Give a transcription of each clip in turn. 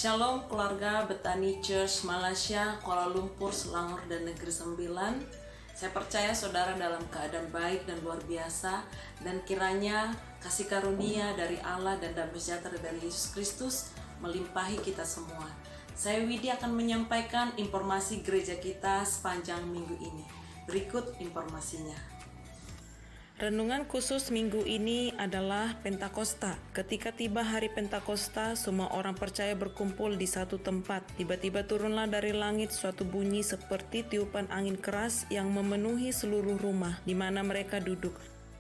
Shalom keluarga Bethany Church Malaysia, Kuala Lumpur, Selangor, dan Negeri Sembilan. Saya percaya saudara dalam keadaan baik dan luar biasa, dan kiranya kasih karunia dari Allah dan damai sejahtera dari Yesus Kristus melimpahi kita semua. Saya Widi akan menyampaikan informasi gereja kita sepanjang minggu ini. Berikut informasinya. Renungan khusus minggu ini adalah Pentakosta. Ketika tiba hari Pentakosta, semua orang percaya berkumpul di satu tempat. Tiba-tiba turunlah dari langit suatu bunyi seperti tiupan angin keras yang memenuhi seluruh rumah di mana mereka duduk.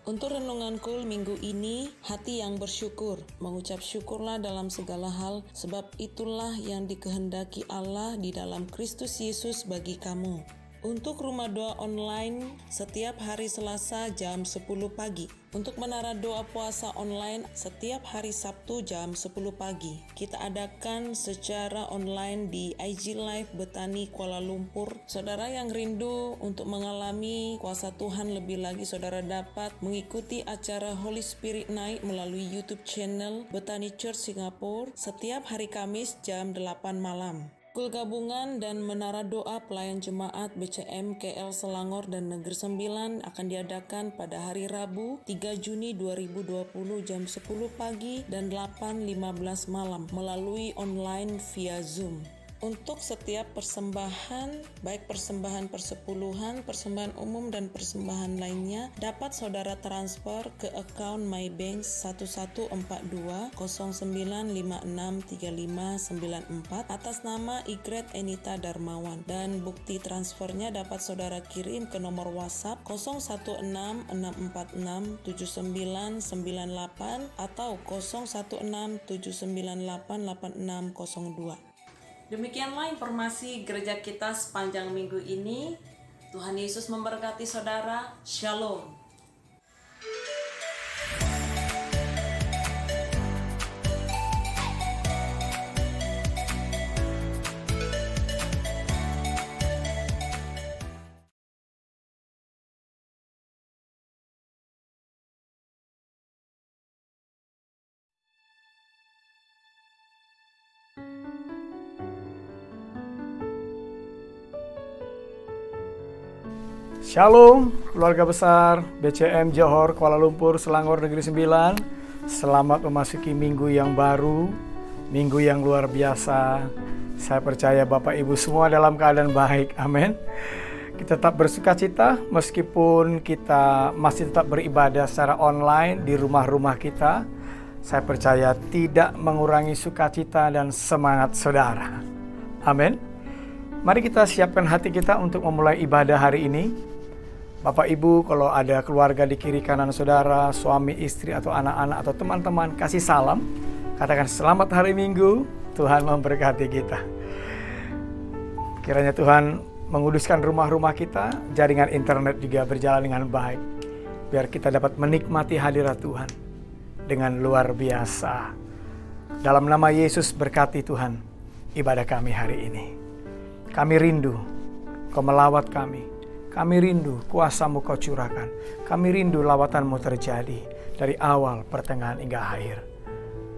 Untuk renunganku minggu ini, hati yang bersyukur. Mengucap syukurlah dalam segala hal, sebab itulah yang dikehendaki Allah di dalam Kristus Yesus bagi kamu. Untuk rumah doa online setiap hari Selasa jam 10 pagi. Untuk menara doa puasa online setiap hari Sabtu jam 10 pagi. Kita adakan secara online di IG Live Bethany Kuala Lumpur. Saudara yang rindu untuk mengalami kuasa Tuhan lebih lagi, saudara dapat mengikuti acara Holy Spirit Night melalui YouTube channel Bethany Church Singapore setiap hari Kamis jam 8 malam. Kul Gabungan dan Menara Doa Pelayan Jemaat BCM KL Selangor dan Negeri Sembilan akan diadakan pada hari Rabu 3 Juni 2020 jam 10 pagi dan 8.15 malam melalui online via Zoom. Untuk setiap persembahan, baik persembahan persepuluhan, persembahan umum, dan persembahan lainnya, dapat saudara transfer ke akaun MyBank 114209563594 atas nama Igret Enita Darmawan, dan bukti transfernya dapat saudara kirim ke nomor WhatsApp 0166467998 atau 0167988602. Demikianlah informasi gereja kita sepanjang minggu ini. Tuhan Yesus memberkati saudara. Shalom. Shalom, keluarga besar BCM Johor, Kuala Lumpur, Selangor, Negeri Sembilan. Selamat memasuki minggu yang baru, minggu yang luar biasa. Saya percaya Bapak Ibu semua dalam keadaan baik, amin. Kita tetap bersuka cita meskipun kita masih tetap beribadah secara online di rumah-rumah kita. Saya percaya tidak mengurangi sukacita dan semangat saudara, amin. Mari kita siapkan hati kita untuk memulai ibadah hari ini. Bapak Ibu, kalau ada keluarga di kiri kanan saudara, suami, istri, atau anak-anak, atau teman-teman, kasih salam. Katakan selamat hari Minggu, Tuhan memberkati kita. Kiranya Tuhan menguduskan rumah-rumah kita, jaringan internet juga berjalan dengan baik. Biar kita dapat menikmati hadirat Tuhan dengan luar biasa. Dalam nama Yesus berkati Tuhan ibadah kami hari ini. Kami rindu Kau melawat kami. Kami rindu kuasa-Mu Kau curahkan. Kami rindu lawatan-Mu terjadi dari awal, pertengahan, hingga akhir.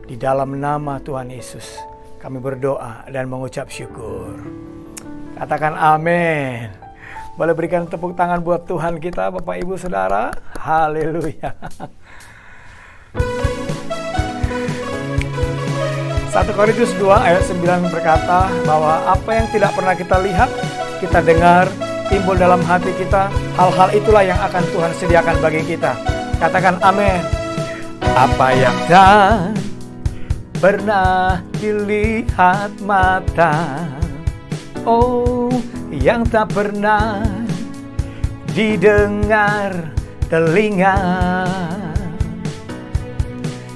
Di dalam nama Tuhan Yesus, kami berdoa dan mengucap syukur. Katakan amin. Boleh berikan tepuk tangan buat Tuhan kita, Bapak Ibu Saudara. Haleluya. 1 Korintus 2 ayat 9 berkata bahwa apa yang tidak pernah kita lihat, kita dengar, timbul dalam hati kita, hal-hal itulah yang akan Tuhan sediakan bagi kita. Katakan amin. Apa yang tak pernah dilihat mata, oh, yang tak pernah didengar telinga,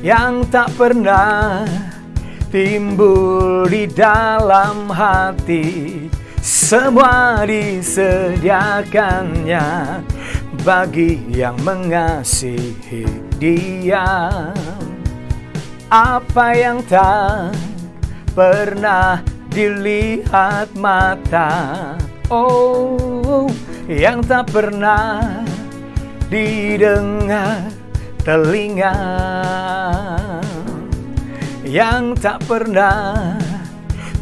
yang tak pernah timbul di dalam hati, semua disediakannya bagi yang mengasihi Dia. Apa yang tak pernah dilihat mata, oh, yang tak pernah didengar telinga, yang tak pernah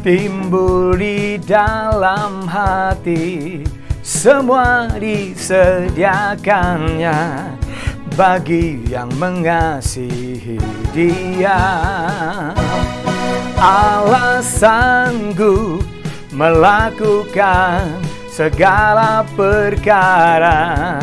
timbul di dalam hati, semua disediakannya bagi yang mengasihi Dia. Allah sanggup melakukan segala perkara,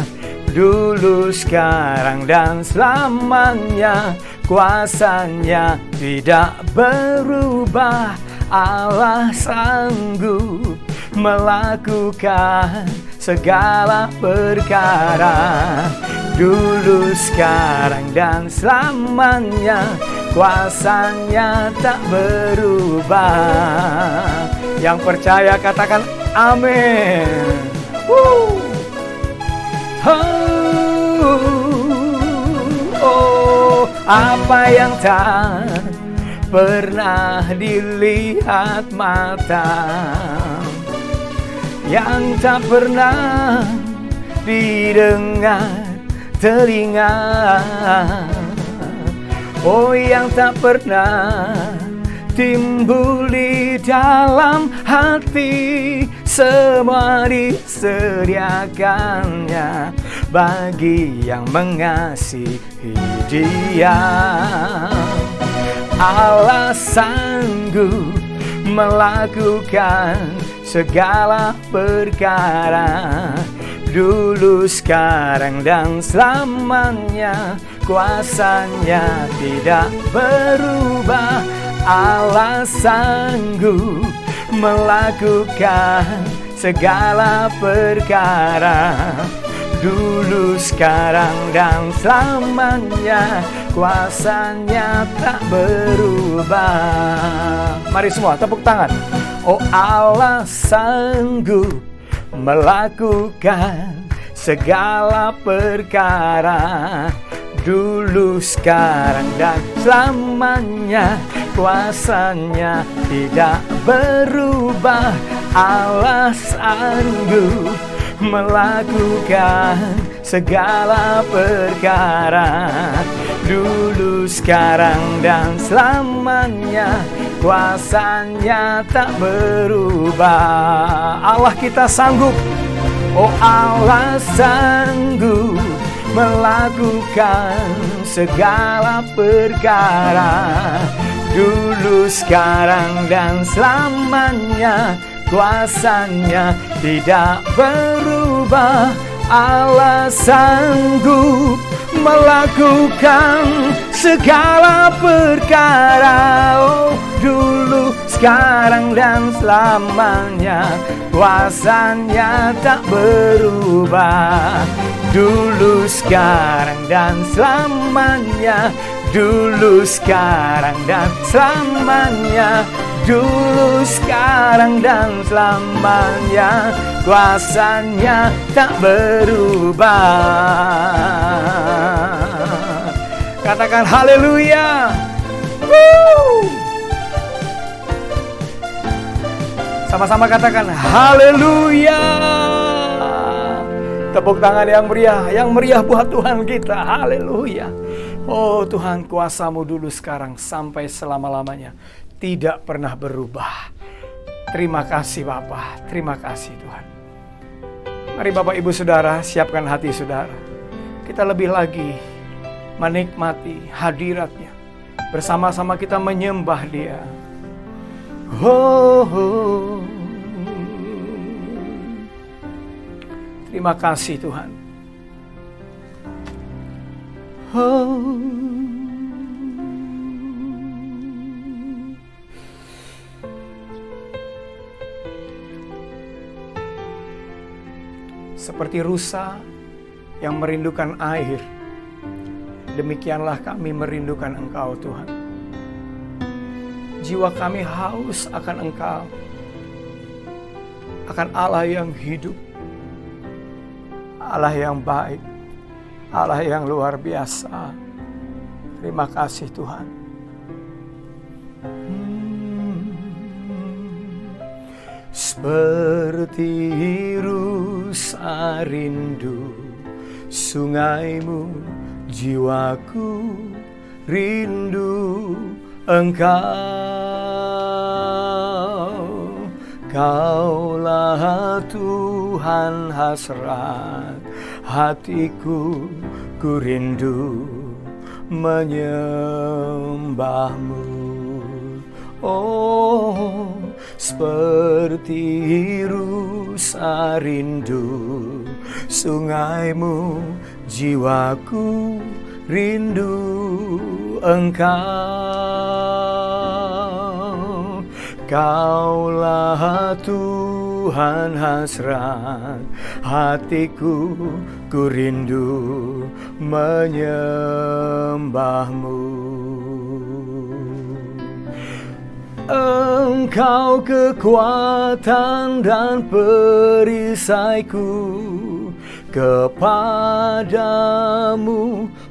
dulu, sekarang, dan selamanya. Kuasanya tidak berubah. Allah sanggup melakukan segala perkara, dulu, sekarang, dan selamanya. Kuasanya tak berubah. Yang percaya katakan amin. Apa yang tak pernah dilihat mata, yang tak pernah didengar telinga, yang tak pernah timbul di dalam hati, semua disediakannya bagi yang mengasihi Dia. Allah sanggup melakukan segala perkara, dulu, sekarang, dan selamanya. Kuasanya tidak berubah. Allah sanggup melakukan segala perkara, dulu, sekarang, dan selamanya. Kuasanya tak berubah. Mari semua tepuk tangan. Allah sanggup melakukan segala perkara, dulu, sekarang, dan selamanya. Kuasanya tidak berubah. Allah sanggup melakukan segala perkara, dulu, sekarang, dan selamanya. Kuasanya tak berubah. Allah kita sanggup. Allah sanggup melakukan segala perkara, dulu, sekarang, dan selamanya. Kuasanya tidak berubah. Allah sanggup melakukan segala perkara, dulu, sekarang, dan selamanya. Kuasanya tak berubah, dulu, sekarang, dan selamanya. Dulu, sekarang, dan selamanya. Dulu, sekarang, dan selamanya. Kuasanya tak berubah. Katakan haleluya. Sama-sama katakan haleluya. Tepuk tangan yang meriah buat Tuhan kita. Haleluya. Oh Tuhan, kuasa-Mu dulu, sekarang, sampai selama-lamanya tidak pernah berubah. Terima kasih Bapa, terima kasih Tuhan. Mari Bapak Ibu Saudara, siapkan hati saudara. Kita lebih lagi menikmati hadirat-Nya. Bersama-sama kita menyembah Dia. Terima kasih Tuhan. Seperti rusa yang merindukan air, demikianlah kami merindukan Engkau Tuhan. Jiwa kami haus akan Engkau, akan Allah yang hidup, Allah yang baik, Allah yang luar biasa. Terima kasih Tuhan. Seperti rusa rindu sungaimu, jiwaku rindu Engkau. Kaulah Tuhan hasrat hatiku, ku rindu menyembahmu. Oh, seperti rusa rindu sungaimu, jiwaku rindu Engkau. Kaulah Tuhan hasrat hatiku, ku rindu menyembahmu. Engkau kekuatan dan perisaiku, kepadamu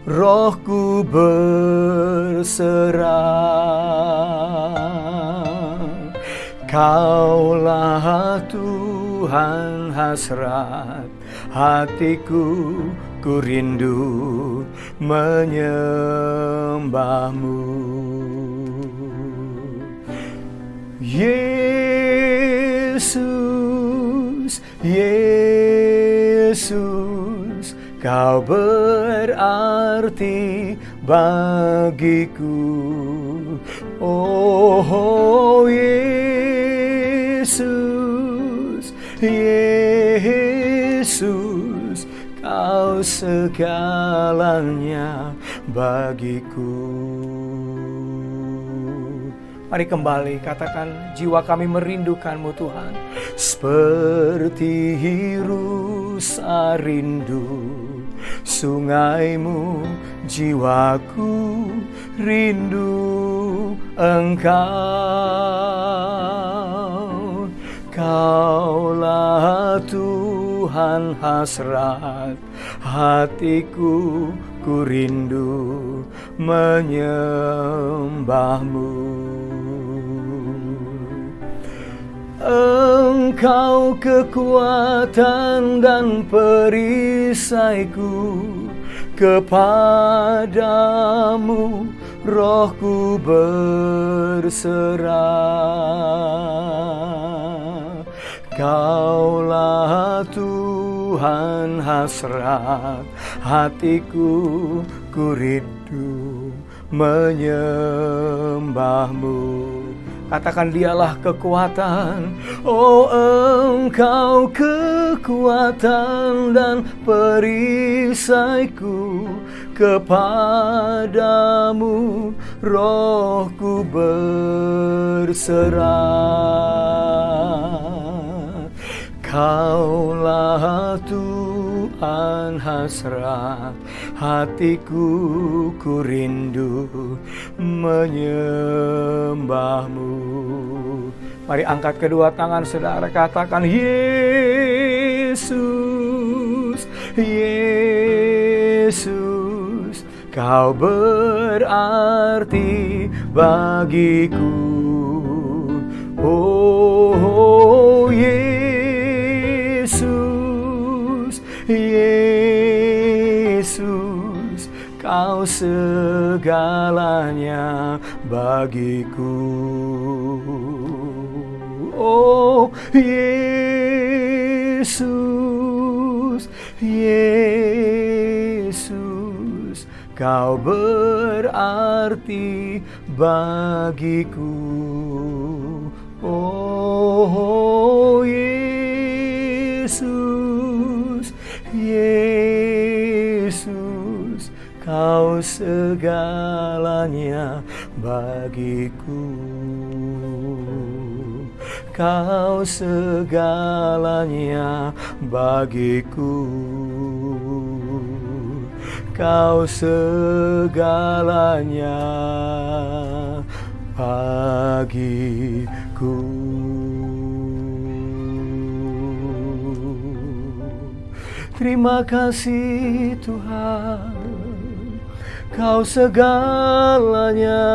rohku berserah. Kaulah Tuhan hasrat hatiku, ku rindu menyembahmu. Yesus, Yesus, Kau berarti bagiku. Oh Yesus, Yesus, Kau segalanya bagiku. Mari kembali katakan, jiwa kami merindukan-Mu Tuhan. Seperti rusa rindu sungaimu, jiwaku rindu Engkau. Kaulah Tuhan hasrat hatiku, ku rindu menyembahmu. Engkau kekuatan dan perisaiku, kepadamu rohku berserah. Kaulah Tuhan hasrat hatiku, ku rindu menyembahmu. Katakan, dialah kekuatan. Oh, Engkau kekuatan dan perisaiku, kepadamu rohku berserah. Kaulah Tuhan hasrat hatiku, ku rindu menyembahmu. Mari angkat kedua tangan saudara, katakan, Yesus, Yesus, Kau berarti bagiku. Oh Yesus, Yesus, Kau segalanya bagiku. Oh Yesus, Yesus, Kau berarti bagiku. Oh Yesus, Yesus, Kau segalanya bagiku. Kau segalanya bagiku. Kau segalanya bagiku. Terima kasih Tuhan, Kau segalanya.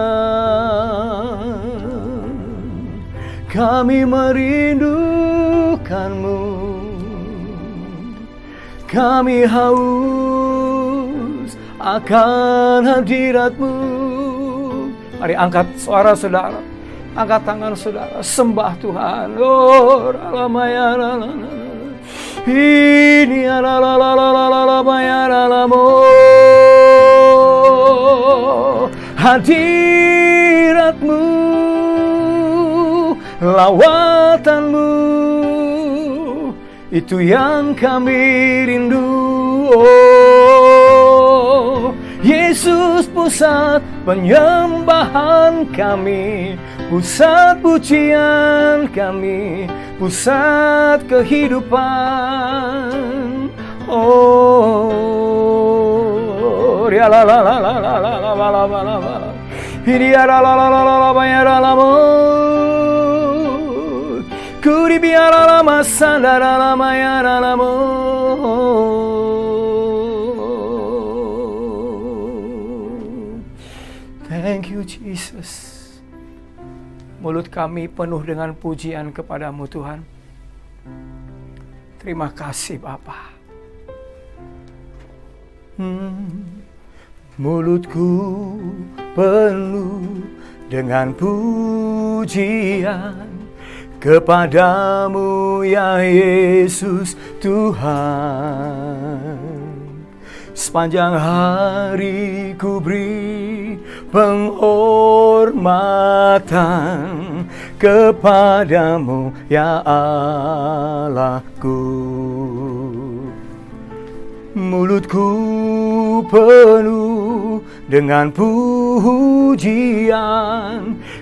Kami merindukan-Mu, kami haus akan hadirat-Mu. Mari angkat suara saudara, Angkat tangan saudara, sembah Tuhan. Oh, ralamaya, ini hadiratmu, lawatanmu, itu yang kami rindu. Oh, Yesus pusat penyembahan kami, pusat pujian kami, pusat kehidupan. Oh, ria la la la la la la la la la la la, ria la la la la la la la la la, kuri biara la masanda la la maya la la mo. Thank you Jesus. Mulut kami penuh dengan pujian kepadamu Tuhan. Terima kasih Bapa. Mulutku penuh dengan pujian kepadamu ya Yesus Tuhan. Sepanjang hari ku beri penghormatan kepadamu ya Allahku. Mulutku penuh dengan pujian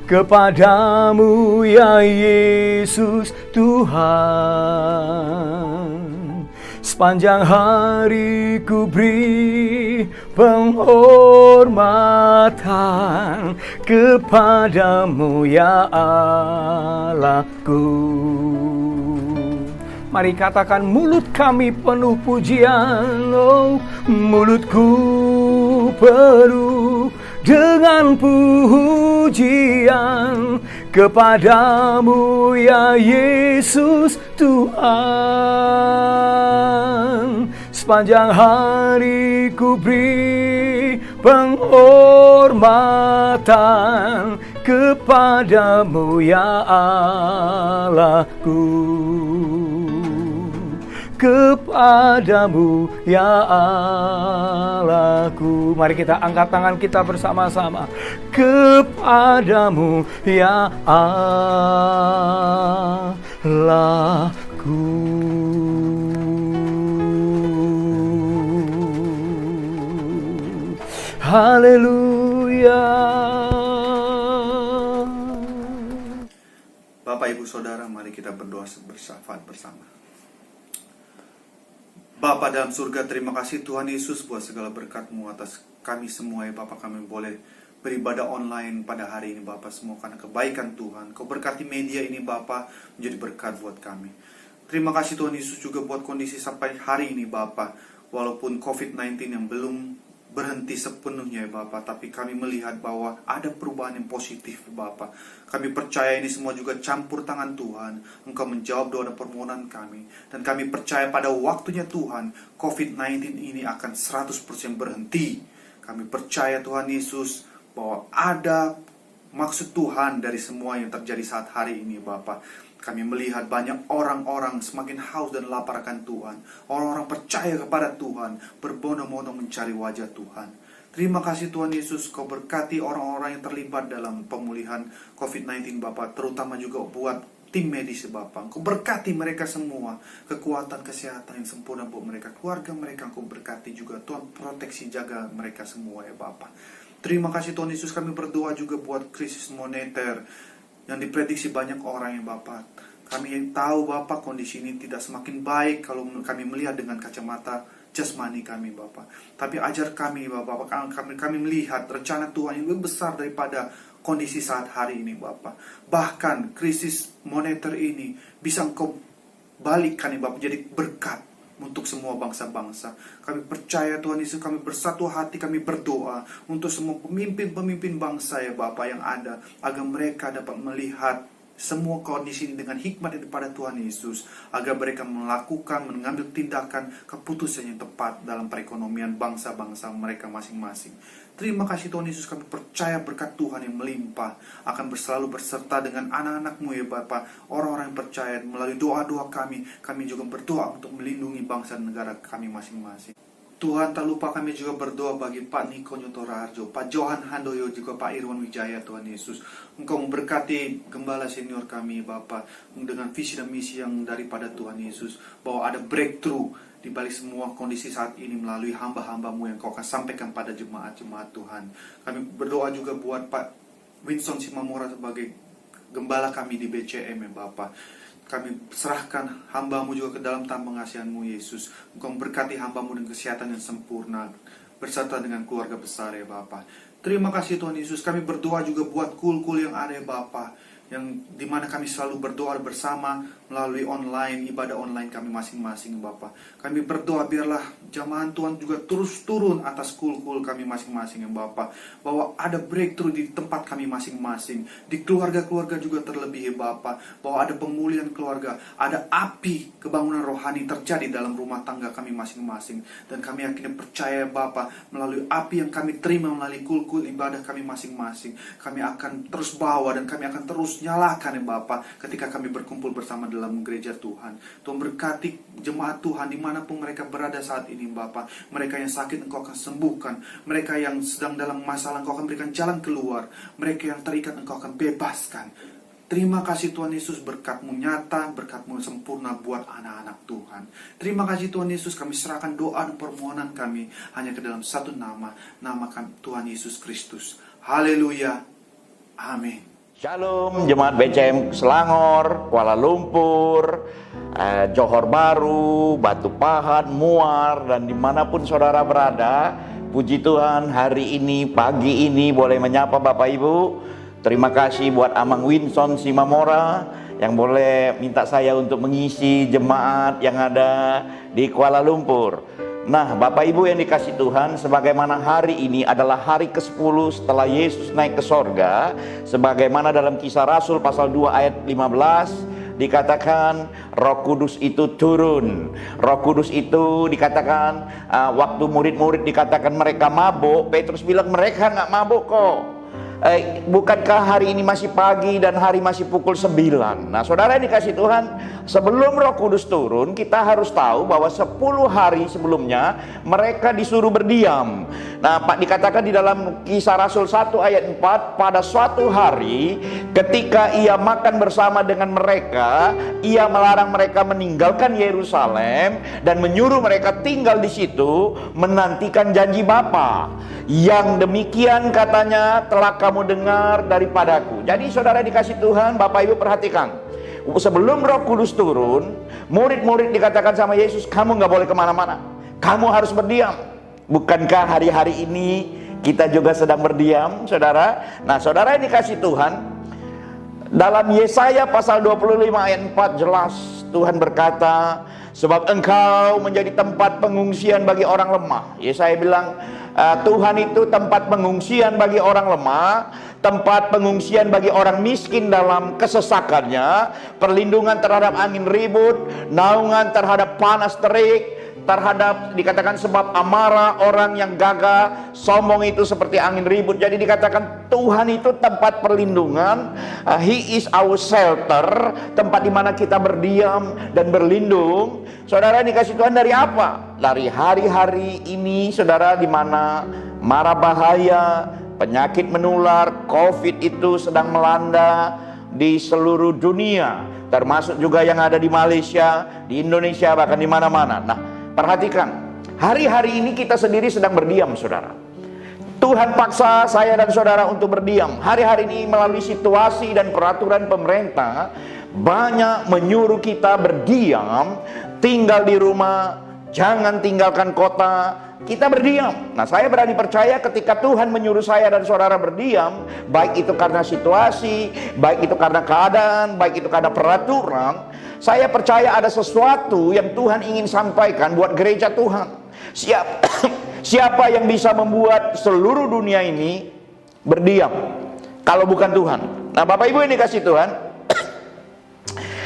kepadamu ya Yesus Tuhan. Sepanjang hari ku beri penghormatan kepadamu ya Allahku. Mari katakan, mulut kami penuh pujian. Oh, mulutku penuh dengan pujian kepadamu ya Yesus Tuhan. Sepanjang hari ku beri penghormatan kepadamu ya Allahku. Kepadamu ya Allahku. Mari kita angkat tangan kita bersama-sama. Kepadamu ya Allahku. Haleluya. Bapak Ibu Saudara, mari kita berdoa bersyafaat bersama. Bapa dalam surga, terima kasih Tuhan Yesus buat segala berkat-Mu atas kami semua ya Bapak. Kami boleh beribadah online pada hari ini Bapak, semua karena kebaikan Tuhan. Kau berkati media ini Bapak, menjadi berkat buat kami. Terima kasih Tuhan Yesus juga buat kondisi sampai hari ini Bapak. Walaupun COVID-19 yang belum berhenti sepenuhnya ya Bapak, tapi kami melihat bahwa ada perubahan yang positif Bapak. Kami percaya ini semua juga campur tangan Tuhan. Engkau menjawab doa dan permohonan kami, dan kami percaya pada waktunya Tuhan COVID-19 ini akan 100% berhenti. Kami percaya Tuhan Yesus bahwa ada maksud Tuhan dari semua yang terjadi saat hari ini Bapak. Kami melihat banyak orang-orang semakin haus dan lapar akan Tuhan. Orang-orang percaya kepada Tuhan, berbondong-bondong mencari wajah Tuhan. Terima kasih Tuhan Yesus, Kau berkati orang-orang yang terlibat dalam pemulihan COVID-19 Bapak, terutama juga buat tim medis Bapak. Kau berkati mereka semua, kekuatan kesehatan yang sempurna buat mereka, keluarga mereka. Kau berkati juga Tuhan, proteksi jaga mereka semua ya Bapak. Terima kasih Tuhan Yesus, kami berdoa juga buat krisis moneter yang diprediksi banyak orang ya Bapak. Kami tahu Bapak kondisi ini tidak semakin baik kalau kami melihat dengan kacamata jasmani kami Bapak. Tapi ajar kami Bapak, kami melihat rencana Tuhan yang lebih besar daripada kondisi saat hari ini Bapak. Bahkan krisis moneter ini bisa Engkau balikkan ya Bapak, jadi berkat untuk semua bangsa-bangsa. Kami percaya Tuhan Yesus, kami bersatu hati, kami berdoa untuk semua pemimpin-pemimpin bangsa ya Bapak yang ada, agar mereka dapat melihat semua kondisi ini dengan hikmat daripada Tuhan Yesus, agar mereka melakukan, mengambil tindakan keputusan yang tepat dalam perekonomian bangsa-bangsa mereka masing-masing. Terima kasih Tuhan Yesus, kami percaya berkat Tuhan yang melimpah akan selalu berserta dengan anak-anak-Mu ya Bapa. Orang-orang yang percaya melalui doa-doa kami juga berdoa untuk melindungi bangsa dan negara kami masing-masing. Tuhan, tak lupa kami juga berdoa bagi Pak Niko Nyoto Raharjo, Pak Johan Handoyo, juga Pak Irwan Wijaya. Tuhan Yesus, Engkau memberkati gembala senior kami Bapak, dengan visi dan misi yang daripada Tuhan Yesus, bahwa ada breakthrough di balik semua kondisi saat ini melalui hamba-hamba-Mu yang Kau akan sampaikan pada jemaat-jemaat Tuhan. Kami berdoa juga buat Pak Winston Simamora sebagai gembala kami di BCM ya Bapak. Kami serahkan hamba-Mu juga ke dalam tangan pengasihan-Mu Yesus. Engkau memberkati hamba-Mu dengan kesehatan yang sempurna, berserta dengan keluarga besar ya Bapa. Terima kasih Tuhan Yesus. Kami berdoa juga buat kul-kul yang ada ya Bapa, yang dimana kami selalu berdoa bersama melalui online, ibadah online kami masing-masing Bapa. Kami berdoa biarlah jamahan Tuhan juga terus turun atas kul-kul kami masing-masing ya Bapa, bahwa ada breakthrough di tempat kami masing-masing, di keluarga-keluarga juga terlebih ya Bapa, bahwa ada pemulihan keluarga, ada api kebangunan rohani terjadi dalam rumah tangga kami masing-masing. Dan kami akhirnya percaya Bapa, melalui api yang kami terima melalui kul-kul ibadah kami masing-masing, kami akan terus bawa dan kami akan terus nyalakan ya Bapa ketika kami berkumpul bersama dalam gereja Tuhan. Tuhan berkati jemaat Tuhan dimanapun mereka berada saat ini Bapa. Mereka yang sakit Engkau akan sembuhkan, mereka yang sedang dalam masalah Engkau akan berikan jalan keluar, mereka yang terikat Engkau akan bebaskan. Terima kasih Tuhan Yesus, berkat-Mu nyata, berkat-Mu sempurna buat anak-anak Tuhan. Terima kasih Tuhan Yesus, kami serahkan doa dan permohonan kami hanya ke dalam satu nama kami, Tuhan Yesus Kristus. Haleluya. Amin. Shalom Jemaat BCM Selangor, Kuala Lumpur, Johor Baru, Batu Pahat, Muar, dan dimanapun saudara berada. Puji Tuhan, hari ini, pagi ini boleh menyapa Bapak Ibu. Terima kasih buat Amang Winston Simamora yang boleh minta saya untuk mengisi jemaat yang ada di Kuala Lumpur. Nah, Bapak Ibu yang dikasih Tuhan, sebagaimana hari ini adalah hari ke-10 setelah Yesus naik ke sorga, sebagaimana dalam Kisah Rasul pasal 2 ayat 15 dikatakan Roh Kudus itu turun. Roh Kudus itu dikatakan waktu murid-murid dikatakan mereka mabuk, Petrus bilang mereka nggak mabuk kok. Bukankah hari ini masih pagi dan hari masih pukul 9? Nah saudara yang dikasih Tuhan, sebelum Roh Kudus turun, kita harus tahu bahwa 10 hari sebelumnya mereka disuruh berdiam. Nah Pak, dikatakan di dalam Kisah Rasul 1 ayat 4, pada suatu hari ketika ia makan bersama dengan mereka, ia melarang mereka meninggalkan Yerusalem dan menyuruh mereka tinggal di situ menantikan janji Bapa. Yang demikian katanya telah kamu dengar daripadaku. Jadi saudara dikasih Tuhan, Bapak Ibu perhatikan, sebelum Roh Kudus turun, murid-murid dikatakan sama Yesus, kamu nggak boleh kemana-mana, kamu harus berdiam. Bukankah hari-hari ini kita juga sedang berdiam, saudara? Nah saudara yang dikasih Tuhan, dalam Yesaya pasal 25 ayat 4 jelas Tuhan berkata, sebab engkau menjadi tempat pengungsian bagi orang lemah. Yesaya bilang Tuhan itu tempat pengungsian bagi orang lemah, tempat pengungsian bagi orang miskin dalam kesesakannya, perlindungan terhadap angin ribut, naungan terhadap panas terik, terhadap dikatakan sebab amarah orang yang gagah, sombong itu seperti angin ribut. Jadi dikatakan Tuhan itu tempat perlindungan, He is our shelter, tempat di mana kita berdiam dan berlindung. Saudara dikasih Tuhan dari apa? Dari hari-hari ini saudara, di mana mara bahaya, penyakit menular, COVID itu sedang melanda di seluruh dunia, termasuk juga yang ada di Malaysia, di Indonesia, bahkan di mana-mana. Nah, perhatikan, hari-hari ini kita sendiri sedang berdiam, saudara. Tuhan paksa saya dan saudara untuk berdiam. Hari-hari ini melalui situasi dan peraturan pemerintah, banyak menyuruh kita berdiam, tinggal di rumah, jangan tinggalkan kota. Kita berdiam. Nah saya berani percaya ketika Tuhan menyuruh saya dan saudara berdiam, baik itu karena situasi, baik itu karena keadaan, baik itu karena peraturan, saya percaya ada sesuatu yang Tuhan ingin sampaikan buat gereja Tuhan. Siapa yang bisa membuat seluruh dunia ini berdiam kalau bukan Tuhan? Nah Bapak Ibu yang dikasih Tuhan,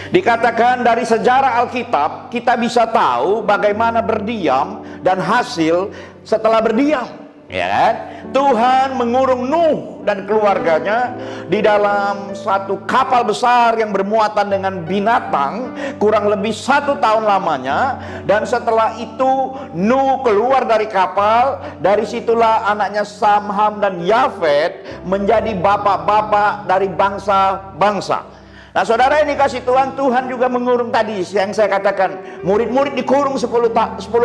Dikatakan dari sejarah Alkitab kita bisa tahu bagaimana berdiam dan hasil setelah berdiam. Ya kan? Tuhan mengurung Nuh dan keluarganya di dalam satu kapal besar yang bermuatan dengan binatang kurang lebih 1 tahun lamanya. Dan setelah itu Nuh keluar dari kapal. Dari situlah anaknya Sam, Ham, dan Yafet menjadi bapak-bapak dari bangsa-bangsa. Nah saudara, ini kasih Tuhan, Tuhan juga mengurung tadi yang saya katakan, murid-murid dikurung 10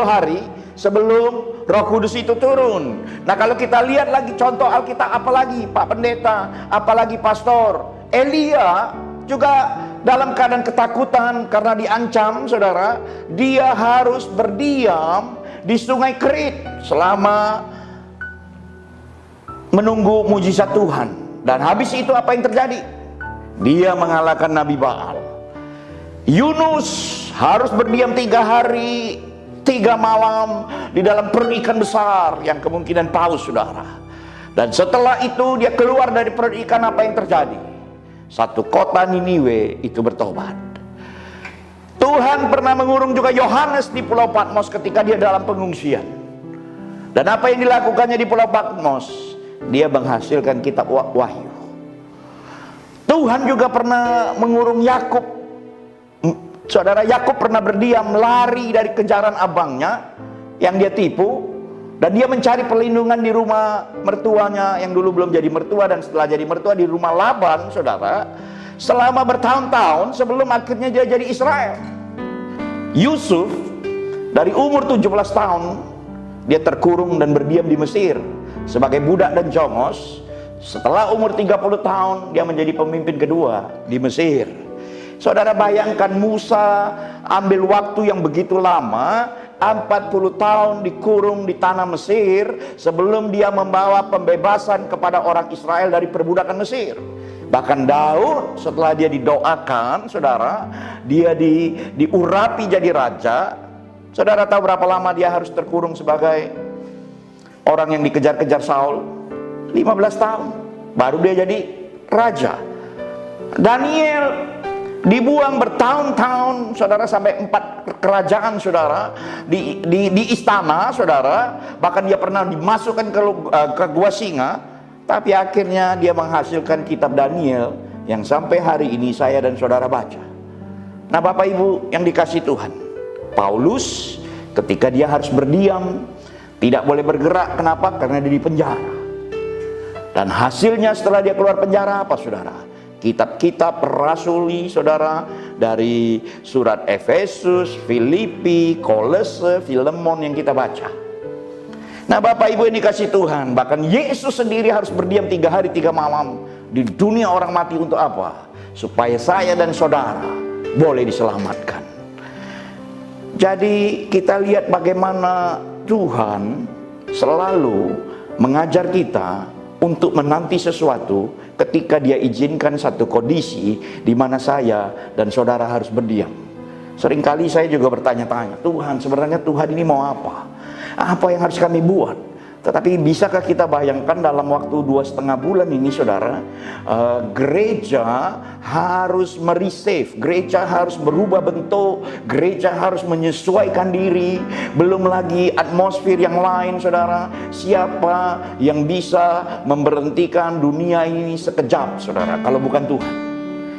hari sebelum Roh Kudus itu turun. Nah kalau kita lihat lagi contoh Alkitab, apalagi Pak Pendeta, apalagi Pastor Elia juga dalam keadaan ketakutan karena diancam, saudara, dia harus berdiam di Sungai Kerit selama menunggu mujizat Tuhan. Dan habis itu apa yang terjadi? Dia mengalahkan Nabi Baal. Yunus harus berdiam 3 hari 3 malam di dalam perut ikan besar yang kemungkinan paus, saudara. Dan setelah itu dia keluar dari perut ikan, apa yang terjadi? Satu kota Niniwe itu bertobat. Tuhan pernah mengurung juga Yohanes di Pulau Patmos ketika dia dalam pengungsian. Dan apa yang dilakukannya di Pulau Patmos? Dia menghasilkan kitab Wahyu. Tuhan juga pernah mengurung Yakub. Saudara, Yakub pernah berdiam, lari dari kejaran abangnya yang dia tipu, dan dia mencari perlindungan di rumah mertuanya yang dulu belum jadi mertua, dan setelah jadi mertua di rumah Laban, saudara, selama bertahun-tahun sebelum akhirnya dia jadi Israel. Yusuf dari umur 17 tahun dia terkurung dan berdiam di Mesir sebagai budak dan jongos. Setelah umur 30 tahun dia menjadi pemimpin kedua di Mesir. Saudara, bayangkan Musa ambil waktu yang begitu lama, 40 tahun dikurung di tanah Mesir sebelum dia membawa pembebasan kepada orang Israel dari perbudakan Mesir. Bahkan Daud setelah dia didoakan, saudara, dia diurapi jadi raja. Saudara tahu berapa lama dia harus terkurung sebagai orang yang dikejar-kejar Saul? 15 tahun baru dia jadi raja. Daniel dibuang bertahun-tahun, saudara, sampai 4 kerajaan, saudara, di istana, saudara. Bahkan dia pernah dimasukkan ke gua singa. Tapi akhirnya dia menghasilkan kitab Daniel yang sampai hari ini saya dan saudara baca. Nah Bapak Ibu yang dikasih Tuhan, Paulus ketika dia harus berdiam, tidak boleh bergerak. Kenapa? Karena dia di penjara. Dan hasilnya setelah dia keluar penjara apa, saudara? Kitab-kitab rasuli, saudara, dari surat Efesus, Filipi, Kolose, Filemon yang kita baca. Nah Bapak Ibu yang dikasih Tuhan, bahkan Yesus sendiri harus berdiam 3 hari 3 malam di dunia orang mati. Untuk apa? Supaya saya dan saudara boleh diselamatkan. Jadi kita lihat bagaimana Tuhan selalu mengajar kita untuk menanti sesuatu ketika dia izinkan satu kondisi di mana saya dan saudara harus berdiam. Seringkali saya juga bertanya-tanya, Tuhan, sebenarnya Tuhan ini mau apa? Apa yang harus kami buat? Tetapi bisakah kita bayangkan dalam waktu 2,5 bulan ini, saudara, gereja harus meresave, gereja harus berubah bentuk, gereja harus menyesuaikan diri. Belum lagi atmosfer yang lain, saudara. Siapa yang bisa memberhentikan dunia ini sekejap, saudara, kalau bukan Tuhan?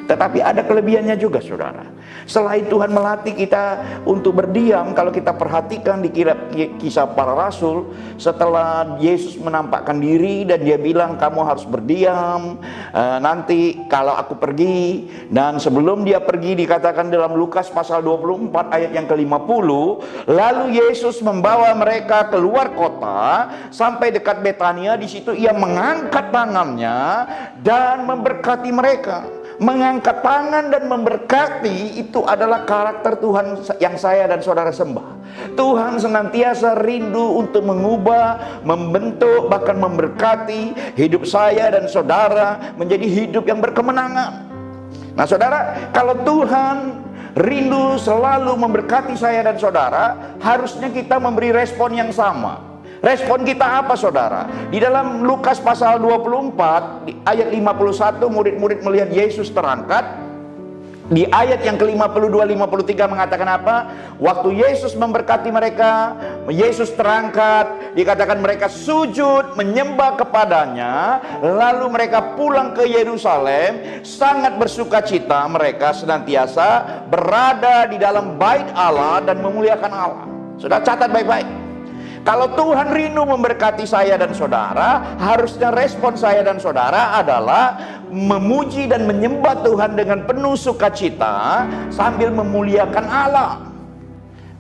Tetapi ada kelebihannya juga, saudara. Selain Tuhan melatih kita untuk berdiam, kalau kita perhatikan di kisah para rasul, setelah Yesus menampakkan diri dan dia bilang kamu harus berdiam nanti kalau aku pergi. Dan sebelum dia pergi dikatakan dalam Lukas pasal 24 ayat yang ke-50, lalu Yesus membawa mereka keluar kota sampai dekat Betania. Di situ ia mengangkat tangannya dan memberkati mereka. Mengangkat tangan dan memberkati itu adalah karakter Tuhan yang saya dan saudara sembah. Tuhan senantiasa rindu untuk mengubah, membentuk, bahkan memberkati hidup saya dan saudara menjadi hidup yang berkemenangan. Nah saudara, kalau Tuhan rindu selalu memberkati saya dan saudara, harusnya kita memberi respon yang sama. Respon kita apa, saudara? Di dalam Lukas pasal 24 ayat 51, murid-murid melihat Yesus terangkat. Di ayat yang ke-52-53 mengatakan apa? Waktu Yesus memberkati mereka, Yesus terangkat, dikatakan mereka sujud menyembah kepadanya, lalu mereka pulang ke Yerusalem, sangat bersukacita mereka senantiasa berada di dalam bait Allah dan memuliakan Allah. Sudah catat baik-baik. Kalau Tuhan rindu memberkati saya dan saudara, harusnya respon saya dan saudara adalah memuji dan menyembah Tuhan dengan penuh sukacita sambil memuliakan Allah.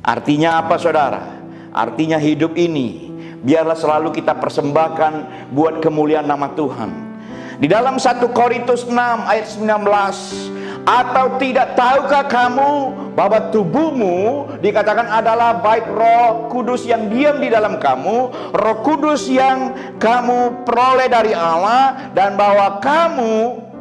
Artinya apa saudara? Artinya hidup ini biarlah selalu kita persembahkan buat kemuliaan nama Tuhan. Di dalam 1 Korintus 6 ayat 19, atau tidak tahukah kamu bahwa tubuhmu dikatakan adalah bait Roh Kudus yang diam di dalam kamu, Roh Kudus yang kamu peroleh dari Allah, dan bahwa kamu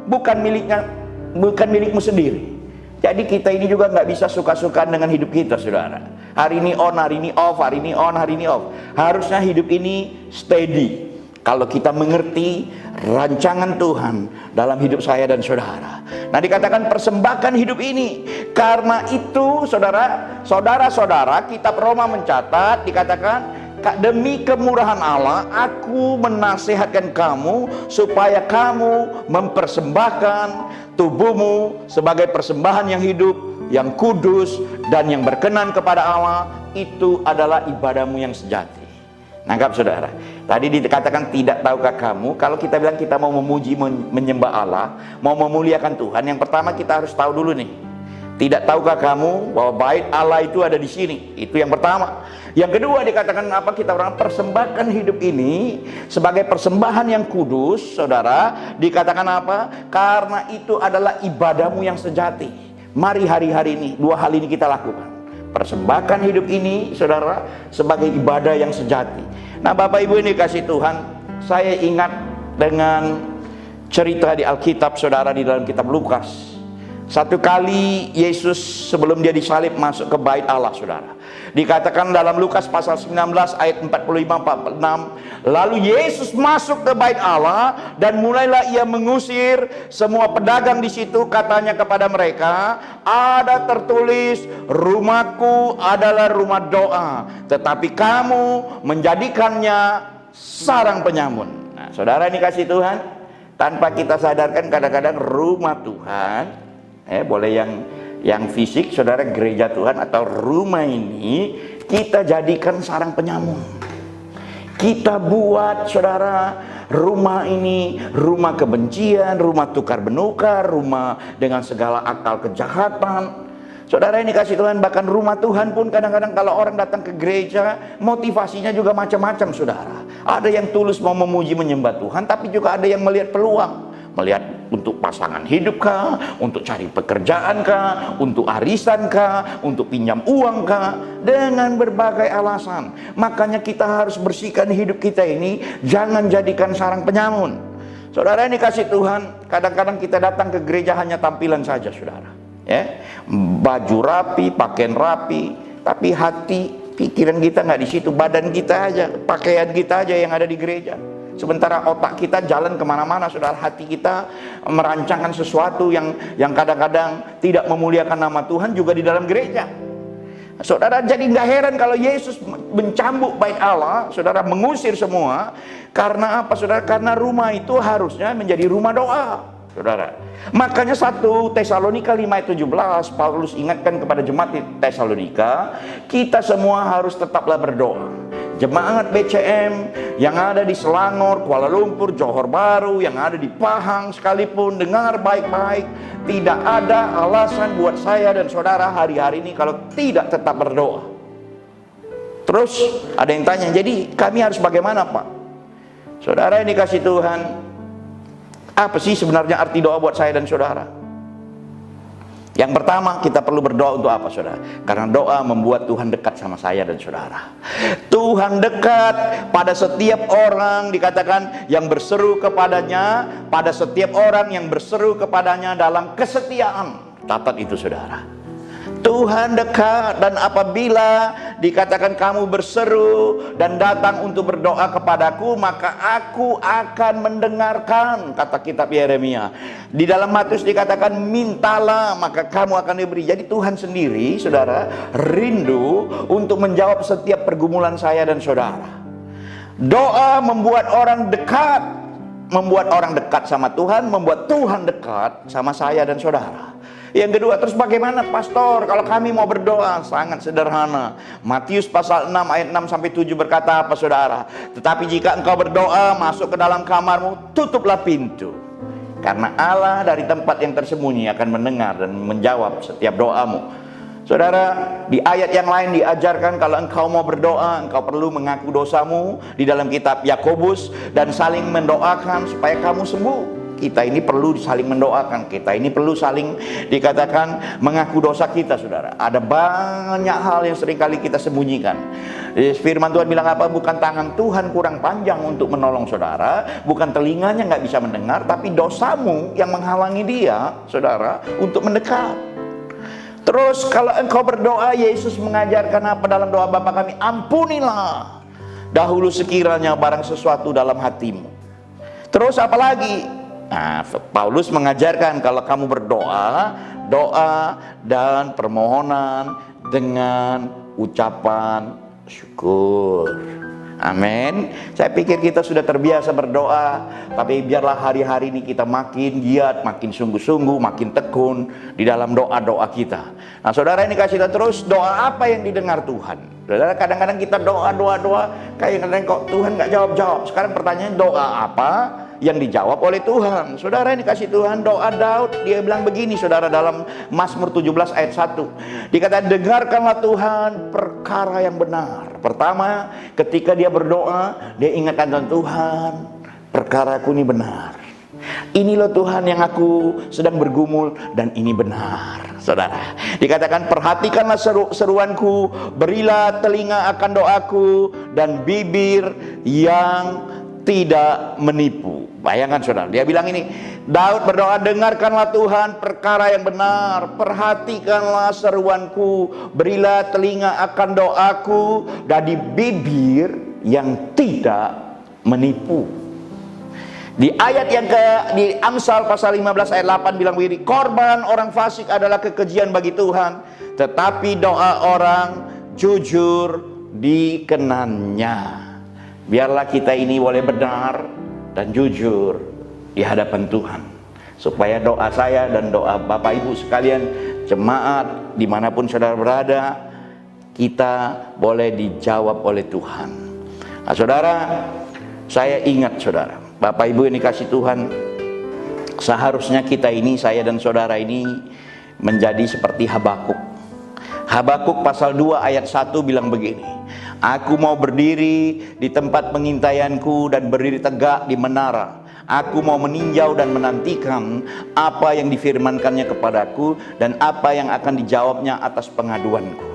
bukan milikmu sendiri. Jadi kita ini juga nggak bisa suka-suka dengan hidup kita, saudara. Hari ini on, hari ini off, hari ini on, hari ini off. Harusnya hidup ini steady. Kalau kita mengerti rancangan Tuhan dalam hidup saya dan saudara. Nah, dikatakan persembahkan hidup ini. Karena itu saudara-saudara, kitab Roma mencatat, dikatakan demi kemurahan Allah aku menasihatkan kamu supaya kamu mempersembahkan tubuhmu sebagai persembahan yang hidup, yang kudus, dan yang berkenan kepada Allah. Itu adalah ibadahmu yang sejati. Nangkap saudara? Tadi dikatakan tidak tahukah kamu? Kalau kita bilang kita mau memuji, menyembah Allah, mau memuliakan Tuhan, yang pertama kita harus tahu dulu nih. Tidak tahukah kamu bahwa bait Allah itu ada di sini? Itu yang pertama. Yang kedua dikatakan apa? Kita orang persembahkan hidup ini sebagai persembahan yang kudus, saudara. Dikatakan apa? Karena itu adalah ibadahmu yang sejati. Mari hari-hari ini, dua hal ini kita lakukan. Persembahkan hidup ini, saudara, sebagai ibadah yang sejati. Nah, Bapak Ibu ini kasih Tuhan, saya ingat dengan cerita di Alkitab, saudara, di dalam kitab Lukas. Satu kali Yesus sebelum dia disalib masuk ke bait Allah, saudara. Dikatakan dalam Lukas pasal 19 ayat 45-46, lalu Yesus masuk ke bait Allah dan mulailah ia mengusir semua pedagang di situ. Katanya kepada mereka, ada tertulis, rumahku adalah rumah doa, tetapi kamu menjadikannya sarang penyamun. Nah, saudara ini kasih Tuhan, tanpa kita sadarkan kadang-kadang rumah Tuhan, boleh yang fisik, saudara, gereja Tuhan atau rumah ini kita jadikan sarang penyamun. Kita buat, saudara, rumah ini rumah kebencian, rumah tukar menukar, rumah dengan segala akal kejahatan. Saudara ini kasih Tuhan, bahkan rumah Tuhan pun kadang-kadang kalau orang datang ke gereja, motivasinya juga macam-macam, saudara. Ada yang tulus mau memuji menyembah Tuhan, tapi juga ada yang melihat peluang. Melihat untuk pasangan hidup kah, untuk cari pekerjaan kah, untuk arisan kah, untuk pinjam uang kah, dengan berbagai alasan. Makanya kita harus bersihkan hidup kita ini, jangan jadikan sarang penyamun. Saudara ini kasih Tuhan, kadang-kadang kita datang ke gereja hanya tampilan saja, saudara. Baju rapi, pakaian rapi, tapi hati, pikiran kita nggak di situ. Badan kita aja, pakaian kita aja yang ada di gereja. Sementara otak kita jalan kemana-mana, saudara. Hati kita merancangkan sesuatu yang kadang-kadang tidak memuliakan nama Tuhan juga di dalam gereja. Saudara, jadi nggak heran kalau Yesus mencambuk bait Allah, saudara, mengusir semua. Karena apa, saudara? Karena rumah itu harusnya menjadi rumah doa, saudara. Makanya 1 Tesalonika 5:17 Paulus ingatkan kepada jemaat di Tesalonika, kita semua harus tetaplah berdoa. Jemaat BCM yang ada di Selangor, Kuala Lumpur, Johor Bahru, yang ada di Pahang sekalipun, dengar baik-baik, tidak ada alasan buat saya dan saudara hari-hari ini kalau tidak tetap berdoa. Terus ada yang tanya, jadi kami harus bagaimana, Pak? Saudara ini kasih Tuhan, apa sih sebenarnya arti doa buat saya dan saudara? Yang pertama, kita perlu berdoa untuk apa, saudara? Karena doa membuat Tuhan dekat sama saya dan saudara. Tuhan dekat pada setiap orang, dikatakan yang berseru kepadanya, pada setiap orang yang berseru kepadanya dalam kesetiaan. Catat itu, saudara. Tuhan dekat, dan apabila dikatakan kamu berseru dan datang untuk berdoa kepadaku, maka aku akan mendengarkan, kata kitab Yeremia. Di dalam Matius dikatakan mintalah maka kamu akan diberi. Jadi Tuhan sendiri, saudara, rindu untuk menjawab setiap pergumulan saya dan saudara. Doa membuat orang dekat sama Tuhan, membuat Tuhan dekat sama saya dan saudara. Yang kedua, terus bagaimana pastor kalau kami mau berdoa? Sangat sederhana. Matius pasal 6 ayat 6 sampai 7 berkata apa saudara? Tetapi jika engkau berdoa, masuk ke dalam kamarmu, tutuplah pintu. Karena Allah dari tempat yang tersembunyi akan mendengar dan menjawab setiap doamu. Saudara, di ayat yang lain diajarkan kalau engkau mau berdoa, engkau perlu mengaku dosamu di dalam kitab Yakobus dan saling mendoakan supaya kamu sembuh. Kita ini perlu saling mendoakan, kita ini perlu saling dikatakan mengaku dosa kita, saudara. Ada banyak hal yang seringkali kita sembunyikan. Firman Tuhan bilang apa? Bukan tangan Tuhan kurang panjang untuk menolong saudara, bukan telinganya nggak bisa mendengar, tapi dosamu yang menghalangi dia, saudara, untuk mendekat. Terus kalau engkau berdoa, Yesus mengajarkan apa dalam doa Bapa kami? Ampunilah dahulu sekiranya barang sesuatu dalam hatimu. Terus apa lagi? Nah, Paulus mengajarkan kalau kamu berdoa, doa dan permohonan dengan ucapan syukur. Amin. Saya pikir kita sudah terbiasa berdoa, tapi biarlah hari-hari ini kita makin giat, makin sungguh-sungguh, makin tekun di dalam doa-doa kita. Nah, saudara, ini kasih kita terus doa apa yang didengar Tuhan. Saudara, kadang-kadang kita doa, kayak kadang-kadang kok Tuhan nggak jawab-jawab. Sekarang pertanyaannya, doa apa yang dijawab oleh Tuhan? Saudara, ini kasih Tuhan doa Daud, dia bilang begini saudara dalam Mazmur 17 ayat 1. Dikatakan dengarkanlah Tuhan perkara yang benar. Pertama, ketika dia berdoa, dia ingatkan Tuhan, perkaraku ini benar. Ini loh Tuhan yang aku sedang bergumul dan ini benar. Saudara, dikatakan perhatikanlah seruanku, berilah telinga akan doaku dan bibir yang tidak menipu. Bayangkan saudara, dia bilang ini, Daud berdoa, dengarkanlah Tuhan perkara yang benar, perhatikanlah seruanku, berilah telinga akan doaku, dan di bibir yang tidak menipu. Di ayat yang di Amsal pasal 15 ayat 8 bilang begini, korban orang fasik adalah kekejian bagi Tuhan, tetapi doa orang jujur dikenannya. Biarlah kita ini boleh benar dan jujur di hadapan Tuhan, supaya doa saya dan doa Bapak Ibu sekalian, jemaat dimanapun saudara berada, kita boleh dijawab oleh Tuhan. Nah, saudara, saya ingat saudara, Bapak Ibu yang dikasih Tuhan, seharusnya kita ini, saya dan saudara ini menjadi seperti Habakuk. Habakuk pasal 2 ayat 1 bilang begini, aku mau berdiri di tempat pengintaianku dan berdiri tegak di menara. Aku mau meninjau dan menantikan apa yang difirmankannya kepadaku dan apa yang akan dijawabnya atas pengaduanku.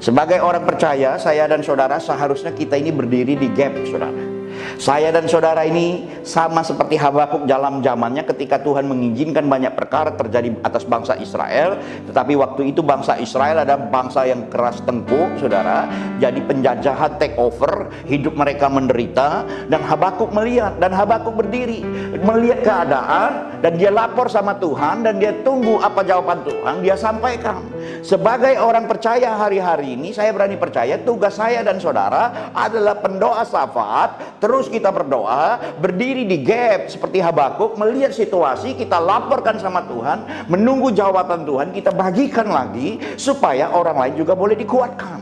Sebagai orang percaya, saya dan saudara seharusnya kita ini berdiri di gap, saudara. Saya dan saudara ini sama seperti Habakuk dalam zamannya ketika Tuhan mengizinkan banyak perkara terjadi atas bangsa Israel. Tetapi waktu itu bangsa Israel ada bangsa yang keras tengkuk, saudara. Jadi penjajahan take over, hidup mereka menderita. Dan Habakuk melihat, dan Habakuk berdiri melihat keadaan, dan dia lapor sama Tuhan, dan dia tunggu apa jawaban Tuhan, dia sampaikan. Sebagai orang percaya hari-hari ini, saya berani percaya tugas saya dan saudara adalah pendoa syafaat. Terus kita berdoa, berdiri di gap seperti Habakuk, melihat situasi, kita laporkan sama Tuhan, menunggu jawaban Tuhan, kita bagikan lagi supaya orang lain juga boleh dikuatkan.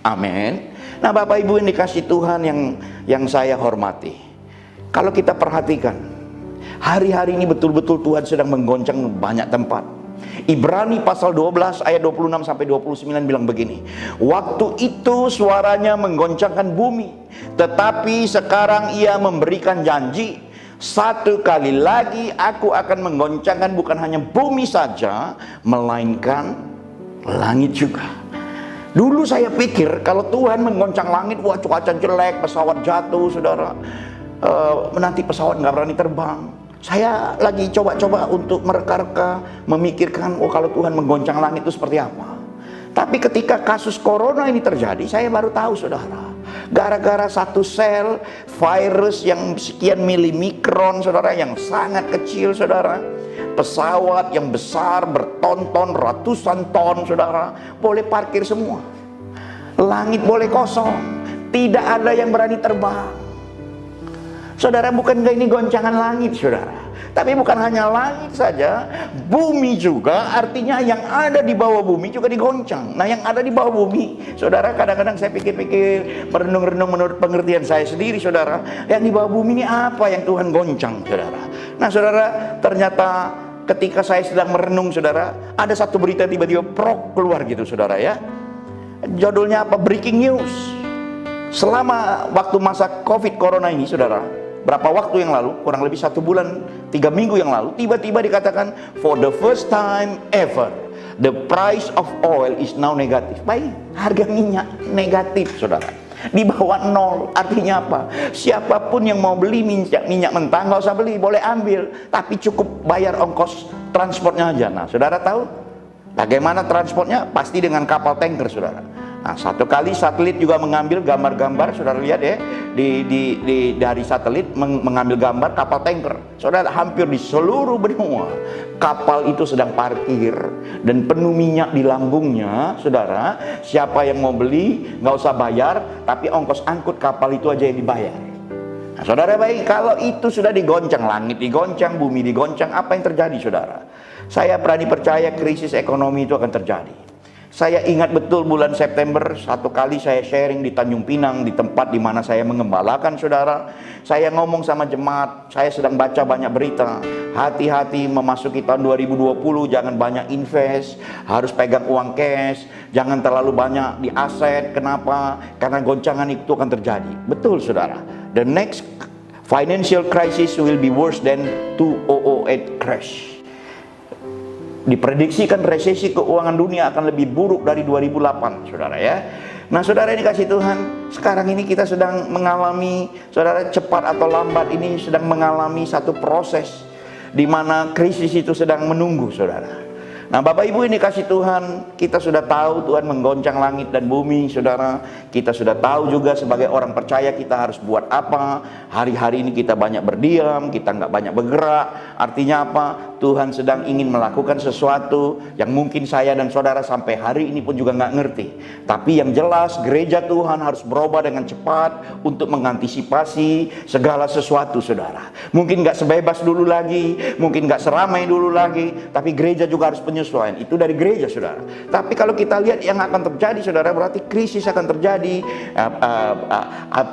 Amin. Nah, Bapak Ibu yang dikasih Tuhan yang saya hormati, kalau kita perhatikan, hari-hari ini betul-betul Tuhan sedang menggoncang banyak tempat. Ibrani pasal 12 ayat 26 sampai 29 bilang begini, waktu itu suaranya menggoncangkan bumi, tetapi sekarang ia memberikan janji, satu kali lagi aku akan menggoncangkan bukan hanya bumi saja, melainkan langit juga. Dulu saya pikir kalau Tuhan menggoncang langit, wah cuaca jelek, pesawat jatuh, saudara, nanti pesawat nggak berani terbang. Saya lagi coba-coba untuk mereka-reka memikirkan, oh kalau Tuhan menggoncang langit itu seperti apa. Tapi ketika kasus corona ini terjadi, saya baru tahu saudara, gara-gara satu sel virus yang sekian milimikron saudara, yang sangat kecil saudara, pesawat yang besar bertonton ratusan ton saudara boleh parkir semua, langit boleh kosong, tidak ada yang berani terbang. Saudara, bukankah ini goncangan langit saudara? Tapi bukan hanya langit saja, bumi juga, artinya yang ada di bawah bumi juga digoncang. Nah, yang ada di bawah bumi, saudara, kadang-kadang saya pikir-pikir, merenung-renung menurut pengertian saya sendiri, saudara, yang di bawah bumi ini apa yang Tuhan goncang, saudara? Nah, saudara, ternyata ketika saya sedang merenung, saudara, ada satu berita tiba-tiba prok keluar gitu, saudara ya. Judulnya apa? Breaking news. Selama waktu masa COVID corona ini, saudara, berapa waktu yang lalu, kurang lebih 1 bulan 3 minggu yang lalu, tiba-tiba dikatakan for the first time ever the price of oil is now negative. Baik, harga minyak negatif saudara, di bawah 0. Artinya apa? Siapapun yang mau beli minyak mentah nggak usah beli, boleh ambil, tapi cukup bayar ongkos transportnya aja. Nah, saudara tahu bagaimana transportnya? Pasti dengan kapal tanker saudara. Nah, satu kali satelit juga mengambil gambar-gambar, saudara lihat ya, dari satelit mengambil gambar kapal tanker. Saudara, hampir di seluruh benua kapal itu sedang parkir dan penuh minyak di lambungnya, saudara. Siapa yang mau beli nggak usah bayar, tapi ongkos angkut kapal itu aja yang dibayar. Nah, saudara, baik, kalau itu sudah digoncang, langit digoncang, bumi digoncang, apa yang terjadi saudara? Saya berani percaya krisis ekonomi itu akan terjadi. Saya ingat betul bulan September, satu kali saya sharing di Tanjung Pinang, di tempat di mana saya mengembalakan saudara. Saya ngomong sama jemaat, saya sedang baca banyak berita. Hati-hati memasuki tahun 2020, jangan banyak invest, harus pegang uang cash, jangan terlalu banyak di aset. Kenapa? Karena goncangan itu akan terjadi. Betul saudara. The next financial crisis will be worse than 2008 crash. Diprediksikan resesi keuangan dunia akan lebih buruk dari 2008 saudara ya. Nah, saudara, ini kasih Tuhan, sekarang ini kita sedang mengalami, saudara, cepat atau lambat ini sedang mengalami satu proses di mana krisis itu sedang menunggu saudara. Nah, Bapak Ibu, ini kasih Tuhan, kita sudah tahu Tuhan menggoncang langit dan bumi saudara. Kita sudah tahu juga sebagai orang percaya kita harus buat apa. Hari-hari ini kita banyak berdiam, kita nggak banyak bergerak. Artinya apa? Tuhan sedang ingin melakukan sesuatu yang mungkin saya dan saudara sampai hari ini pun juga nggak ngerti. Tapi yang jelas gereja Tuhan harus berubah dengan cepat untuk mengantisipasi segala sesuatu saudara. Mungkin nggak sebebas dulu lagi, mungkin nggak seramai dulu lagi, tapi gereja juga harus penyesuaian. Itu dari gereja saudara. Tapi kalau kita lihat yang akan terjadi saudara, berarti krisis akan terjadi.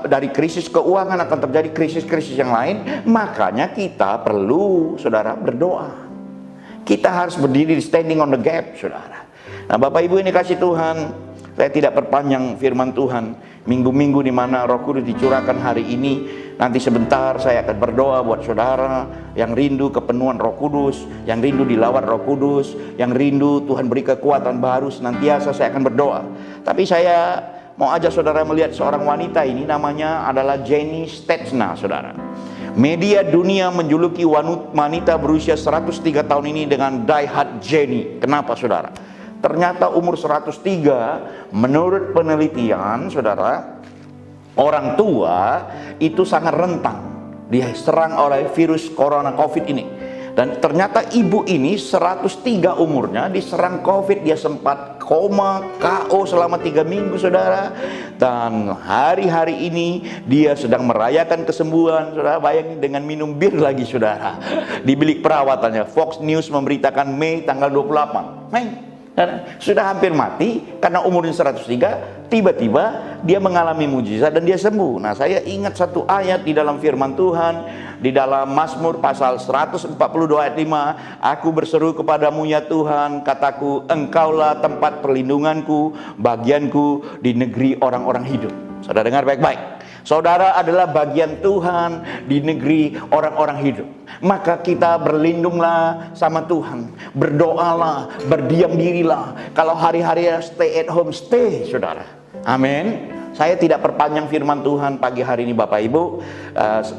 Dari krisis keuangan akan terjadi krisis-krisis yang lain. Makanya kita perlu saudara berdoa. Kita harus berdiri standing on the gap saudara. Nah, Bapak Ibu, ini kasih Tuhan, saya tidak perpanjang firman Tuhan. Minggu-minggu di mana Roh Kudus dicurahkan hari ini, nanti sebentar saya akan berdoa buat saudara yang rindu kepenuhan Roh Kudus, yang rindu dilawat Roh Kudus, yang rindu Tuhan beri kekuatan baru, senantiasa saya akan berdoa. Tapi saya mau ajak saudara melihat seorang wanita ini, namanya adalah Jenny Stetna saudara. Media dunia menjuluki wanita berusia 103 tahun ini dengan Die Hard Jenny. Kenapa saudara? Ternyata umur 103 menurut penelitian saudara, orang tua itu sangat rentan diserang oleh virus corona COVID ini. Dan ternyata ibu ini 103 umurnya diserang COVID, dia sempat koma, KO selama 3 minggu saudara. Dan hari-hari ini dia sedang merayakan kesembuhan saudara. Bayangin, dengan minum bir lagi saudara di bilik perawatannya. Fox News memberitakan Mei tanggal 28 Mei. Dan sudah hampir mati karena umurnya 103, tiba-tiba dia mengalami mujizat dan dia sembuh. Nah, saya ingat satu ayat di dalam firman Tuhan, di dalam Mazmur pasal 142 ayat 5, aku berseru kepadamu ya Tuhan, kataku, engkaulah tempat perlindunganku, bagianku di negeri orang-orang hidup. Saudara dengar baik-baik. Saudara adalah bagian Tuhan di negeri orang-orang hidup. Maka kita berlindunglah sama Tuhan, berdoalah, berdiam dirilah. Kalau hari-hari stay at home, stay saudara. Amin. Saya tidak perpanjang firman Tuhan pagi hari ini Bapak Ibu.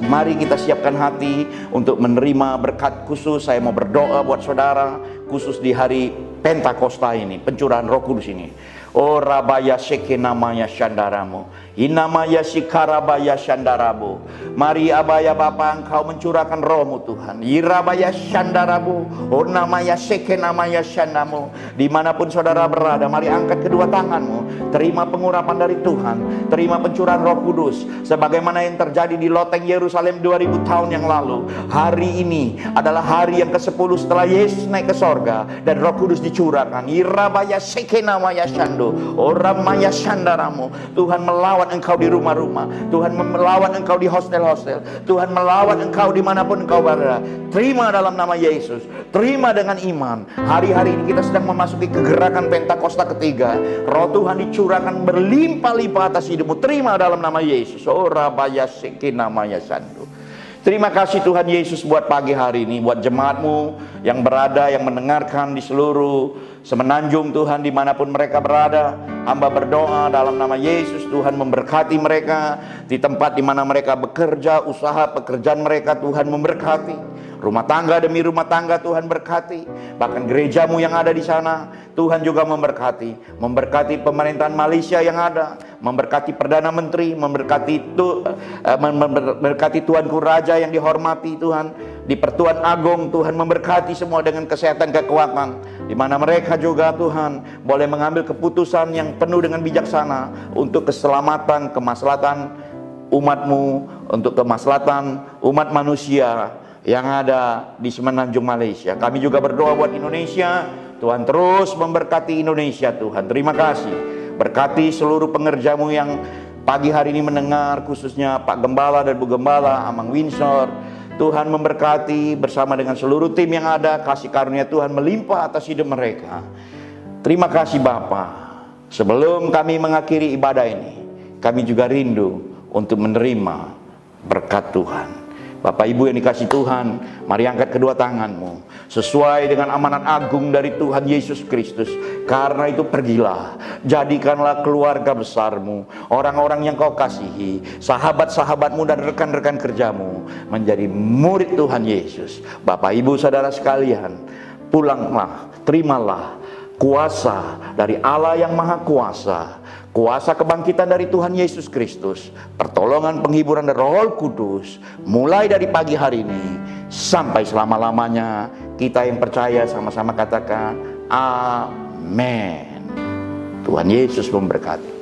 Mari kita siapkan hati untuk menerima berkat khusus. Saya mau berdoa buat saudara, khusus di hari Pentakosta ini, pencurahan Roh Kudus ini. Oh rabaya seke namanya shandaramu, inamaya sikarabaya shandarabu. Mari abaya Bapa, Engkau mencurahkan rohmu Tuhan. Irabaya shandarabu, oh namanya seke namanya shandamu. Dimanapun saudara berada, mari angkat kedua tanganmu, terima pengurapan dari Tuhan, terima pencurahan Roh Kudus, sebagaimana yang terjadi di loteng Yerusalem 2000 tahun yang lalu. Hari ini adalah hari yang ke-10 setelah Yesus naik ke sorga dan Roh Kudus dicurahkan. Irabaya seke namanya shando, orang maya shandaramu. Tuhan melawan engkau di rumah-rumah, Tuhan melawan engkau di hostel-hostel, Tuhan melawan engkau dimanapun engkau berada. Terima dalam nama Yesus, terima dengan iman. Hari-hari ini kita sedang memasuki kegerakan Pentakosta ketiga. Roh Tuhan dicurahkan berlimpah-limpah atas hidupmu. Terima dalam nama Yesus. Oh rabaya seke namanya shando. Terima kasih Tuhan Yesus buat pagi hari ini, buat jemaatmu yang berada, yang mendengarkan di seluruh semenanjung Tuhan, dimanapun mereka berada. Hamba berdoa dalam nama Yesus, Tuhan memberkati mereka di tempat di mana mereka bekerja, usaha pekerjaan mereka Tuhan memberkati. Rumah tangga demi rumah tangga Tuhan berkati. Bahkan gerejamu yang ada di sana Tuhan juga memberkati. Memberkati pemerintahan Malaysia yang ada, memberkati Perdana Menteri, memberkati Tuanku Raja yang dihormati Tuhan, di Pertuan Agung Tuhan memberkati semua dengan kesehatan kekuatan, di mana mereka juga Tuhan boleh mengambil keputusan yang penuh dengan bijaksana untuk keselamatan, kemaslahatan umatmu, untuk kemaslahatan umat manusia yang ada di semenanjung Malaysia. Kami juga berdoa buat Indonesia. Tuhan terus memberkati Indonesia Tuhan. Terima kasih. Berkati seluruh pengerjamu yang pagi hari ini mendengar, khususnya Pak Gembala dan Bu Gembala, Amang Windsor. Tuhan memberkati bersama dengan seluruh tim yang ada. Kasih karunia Tuhan melimpah atas hidup mereka. Terima kasih Bapa. Sebelum kami mengakhiri ibadah ini, kami juga rindu untuk menerima berkat Tuhan. Bapak Ibu yang dikasih Tuhan, mari angkat kedua tanganmu sesuai dengan amanat agung dari Tuhan Yesus Kristus. Karena itu pergilah, jadikanlah keluarga besarmu, orang-orang yang kau kasihi, sahabat-sahabatmu dan rekan-rekan kerjamu menjadi murid Tuhan Yesus. Bapak Ibu saudara sekalian, pulanglah, terimalah kuasa dari Allah yang Maha Kuasa, kuasa kebangkitan dari Tuhan Yesus Kristus, pertolongan, penghiburan dari Roh Kudus, mulai dari pagi hari ini sampai selama-lamanya. Kita yang percaya sama-sama katakan amin. Tuhan Yesus memberkati.